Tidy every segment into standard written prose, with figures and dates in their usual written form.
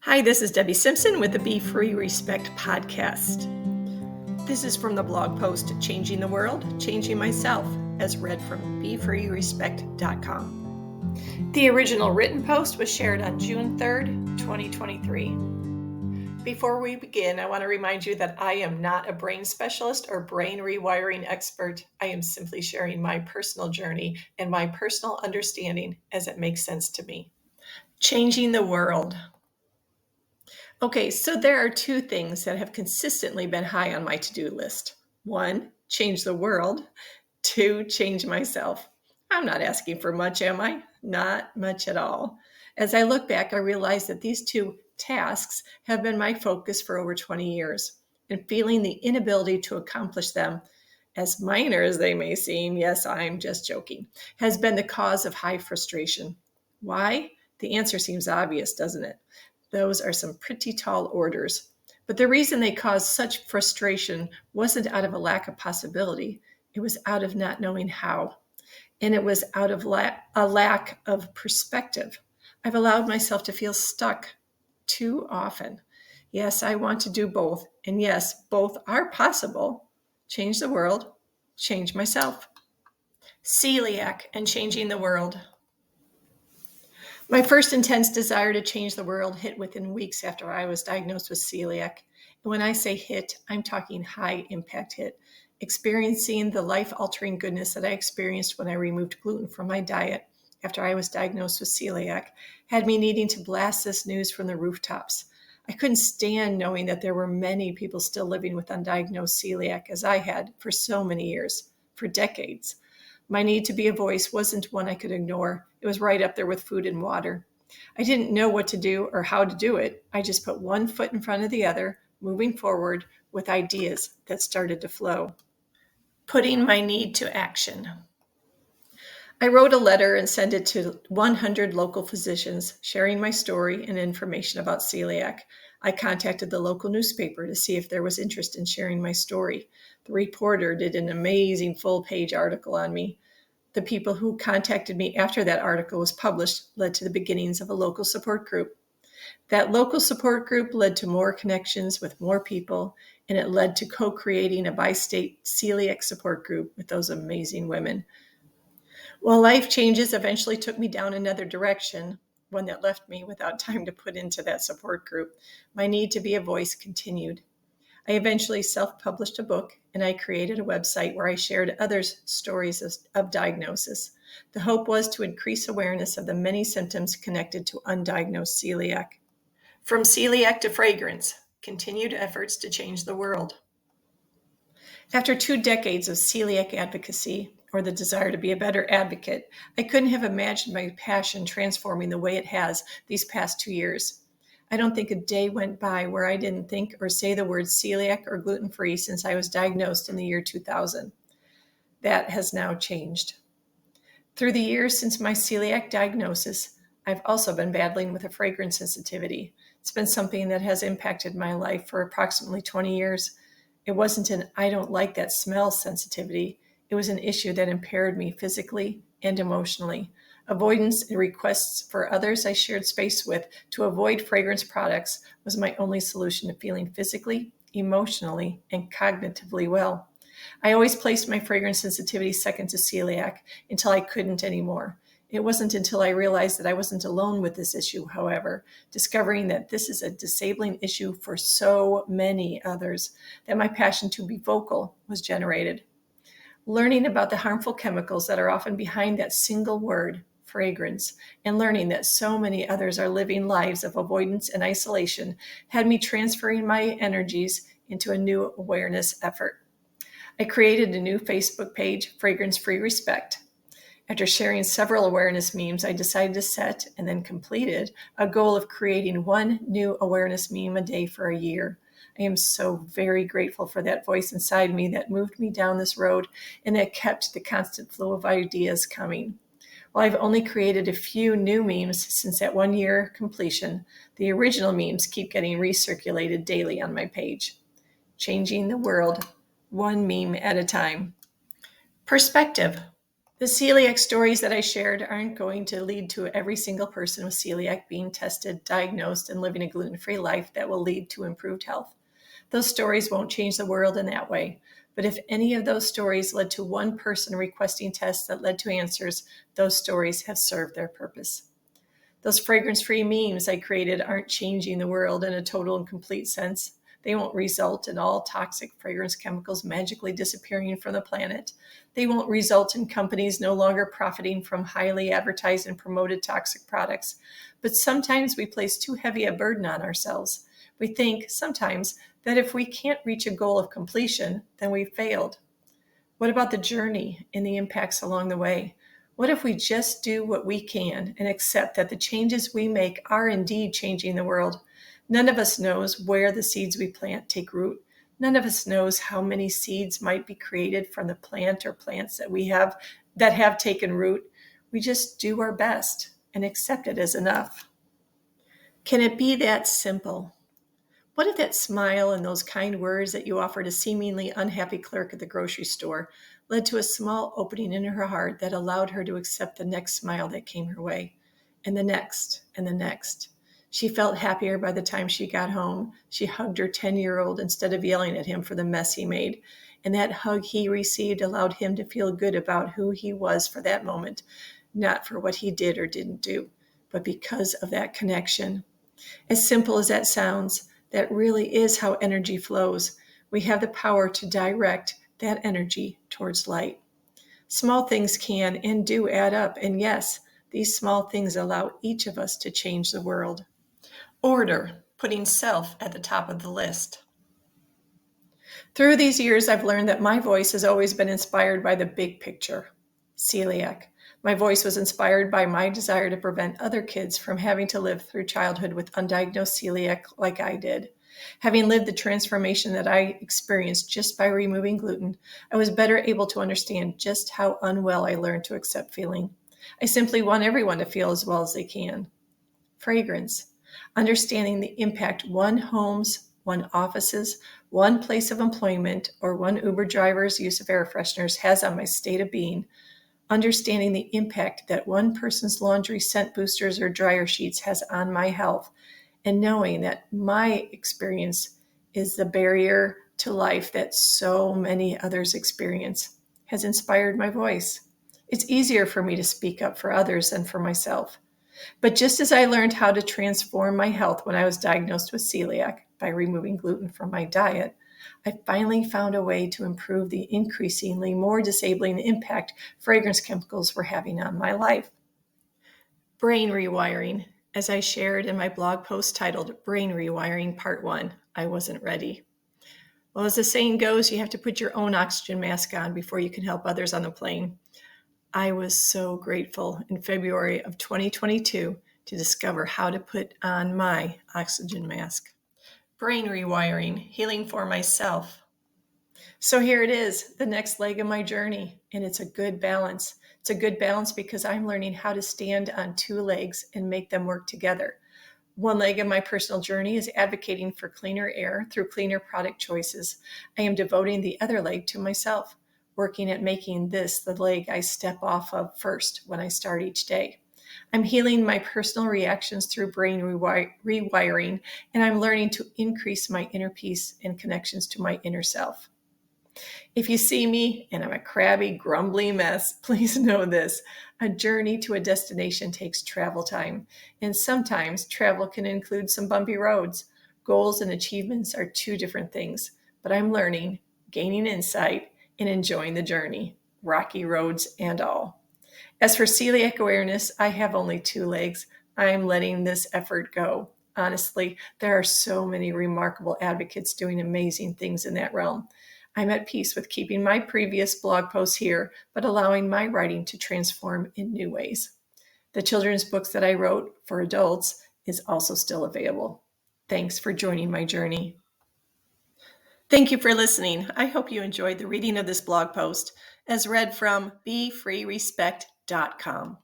Hi, this is Debbie Simpson with the Be Free Respect podcast. This is from the blog post Changing the World, Changing Myself, as read from BeFreeRespect.com. The original written post was shared on June 3rd, 2023. Before we begin, I want to remind you that I am not a brain specialist or brain rewiring expert. I am simply sharing my personal journey and my personal understanding as it makes sense to me. Changing the world. Okay, so there are two things that have consistently been high on my to-do list. One, change the world. Two, change myself. I'm not asking for much, am I? Not much at all. As I look back, I realize that these two tasks have been my focus for over 20 years, and feeling the inability to accomplish them, as minor as they may seem, yes, I'm just joking, has been the cause of high frustration. Why? The answer seems obvious, doesn't it? Those are some pretty tall orders. But the reason they caused such frustration wasn't out of a lack of possibility. It was out of not knowing how. And it was out of a lack of perspective. I've allowed myself to feel stuck too often. Yes, I want to do both. And yes, both are possible. Change the world, change myself. Celiac and changing the world. My first intense desire to change the world hit within weeks after I was diagnosed with celiac. And when I say hit, I'm talking high impact hit. Experiencing the life-altering goodness that I experienced when I removed gluten from my diet after I was diagnosed with celiac had me needing to blast this news from the rooftops. I couldn't stand knowing that there were many people still living with undiagnosed celiac as I had for so many years, for decades. My need to be a voice wasn't one I could ignore. It was right up there with food and water. I didn't know what to do or how to do it. I just put one foot in front of the other, moving forward with ideas that started to flow. Putting my need to action. I wrote a letter and sent it to 100 local physicians, sharing my story and information about celiac. I contacted the local newspaper to see if there was interest in sharing my story. The reporter did an amazing full-page article on me. The people who contacted me after that article was published led to the beginnings of a local support group. That local support group led to more connections with more people, and it led to co-creating a bi-state celiac support group with those amazing women. While life changes eventually took me down another direction, one that left me without time to put into that support group, my need to be a voice continued. I eventually self-published a book, and I created a website where I shared others' stories of diagnosis. The hope was to increase awareness of the many symptoms connected to undiagnosed celiac. From celiac to fragrance, continued efforts to change the world. After 2 decades of celiac advocacy, or the desire to be a better advocate, I couldn't have imagined my passion transforming the way it has these past 2 years. I don't think a day went by where I didn't think or say the words celiac or gluten-free since I was diagnosed in the year 2000. That has now changed. Through the years since my celiac diagnosis, I've also been battling with a fragrance sensitivity. It's been something that has impacted my life for approximately 20 years. It wasn't an I don't like that smell sensitivity. It was an issue that impaired me physically and emotionally. Avoidance and requests for others I shared space with to avoid fragrance products was my only solution to feeling physically, emotionally, and cognitively well. I always placed my fragrance sensitivity second to celiac until I couldn't anymore. It wasn't until I realized that I wasn't alone with this issue, however, discovering that this is a disabling issue for so many others, that my passion to be vocal was generated. Learning about the harmful chemicals that are often behind that single word, fragrance, and learning that so many others are living lives of avoidance and isolation had me transferring my energies into a new awareness effort. I created a new Facebook page, Fragrance Free Respect. After sharing several awareness memes, I decided to set, and then completed, a goal of creating one new awareness meme a day for a year. I am so very grateful for that voice inside me that moved me down this road and that kept the constant flow of ideas coming. While I've only created a few new memes since that 1 year completion, the original memes keep getting recirculated daily on my page. Changing the world, one meme at a time. Perspective. The celiac stories that I shared aren't going to lead to every single person with celiac being tested, diagnosed, and living a gluten-free life that will lead to improved health. Those stories won't change the world in that way. But if any of those stories led to one person requesting tests that led to answers, those stories have served their purpose. Those fragrance-free memes I created aren't changing the world in a total and complete sense. They won't result in all toxic fragrance chemicals magically disappearing from the planet. They won't result in companies no longer profiting from highly advertised and promoted toxic products. But sometimes we place too heavy a burden on ourselves. We think sometimes that if we can't reach a goal of completion, then we've failed. What about the journey and the impacts along the way? What if we just do what we can and accept that the changes we make are indeed changing the world? None of us knows where the seeds we plant take root. None of us knows how many seeds might be created from the plant or plants that have taken root. We just do our best and accept it as enough. Can it be that simple? What if that smile and those kind words that you offered a seemingly unhappy clerk at the grocery store led to a small opening in her heart that allowed her to accept the next smile that came her way, and the next, and the next? She felt happier by the time she got home. She hugged her 10-year-old instead of yelling at him for the mess he made. And that hug he received allowed him to feel good about who he was for that moment, not for what he did or didn't do, but because of that connection. As simple as that sounds, that really is how energy flows. We have the power to direct that energy towards light. Small things can and do add up, and yes, these small things allow each of us to change the world. Order, putting self at the top of the list. Through these years, I've learned that my voice has always been inspired by the big picture. Celiac. My voice was inspired by my desire to prevent other kids from having to live through childhood with undiagnosed celiac like I did. Having lived the transformation that I experienced just by removing gluten, I was better able to understand just how unwell I learned to accept feeling. I simply want everyone to feel as well as they can. Fragrance. Understanding the impact one home's, one office's, one place of employment, or one Uber driver's use of air fresheners has on my state of being. Understanding the impact that one person's laundry scent boosters or dryer sheets has on my health, and knowing that my experience is the barrier to life that so many others experience, has inspired my voice. It's easier for me to speak up for others than for myself. But just as I learned how to transform my health when I was diagnosed with celiac by removing gluten from my diet, I finally found a way to improve the increasingly more disabling impact fragrance chemicals were having on my life. Brain rewiring. As I shared in my blog post titled Brain Rewiring Part 1, I wasn't ready. Well, as the saying goes, you have to put your own oxygen mask on before you can help others on the plane. I was so grateful in February of 2022 to discover how to put on my oxygen mask. Brain rewiring, healing for myself. So here it is, the next leg of my journey, and it's a good balance. It's a good balance because I'm learning how to stand on two legs and make them work together. One leg of my personal journey is advocating for cleaner air through cleaner product choices. I am devoting the other leg to myself, working at making this the leg I step off of first when I start each day. I'm healing my personal reactions through brain rewiring, and I'm learning to increase my inner peace and connections to my inner self. If you see me and I'm a crabby, grumbly mess, please know this. A journey to a destination takes travel time, and sometimes travel can include some bumpy roads. Goals and achievements are two different things, but I'm learning, gaining insight, and enjoying the journey, rocky roads and all. As for celiac awareness, I have only two legs. I am letting this effort go. Honestly, there are so many remarkable advocates doing amazing things in that realm. I'm at peace with keeping my previous blog posts here, but allowing my writing to transform in new ways. The children's books that I wrote for adults is also still available. Thanks for joining my journey. Thank you for listening. I hope you enjoyed the reading of this blog post as read from BeFreeRespect.com.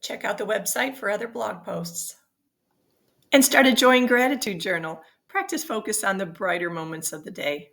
Check out the website for other blog posts. And start a joy and gratitude journal. Practice focus on the brighter moments of the day.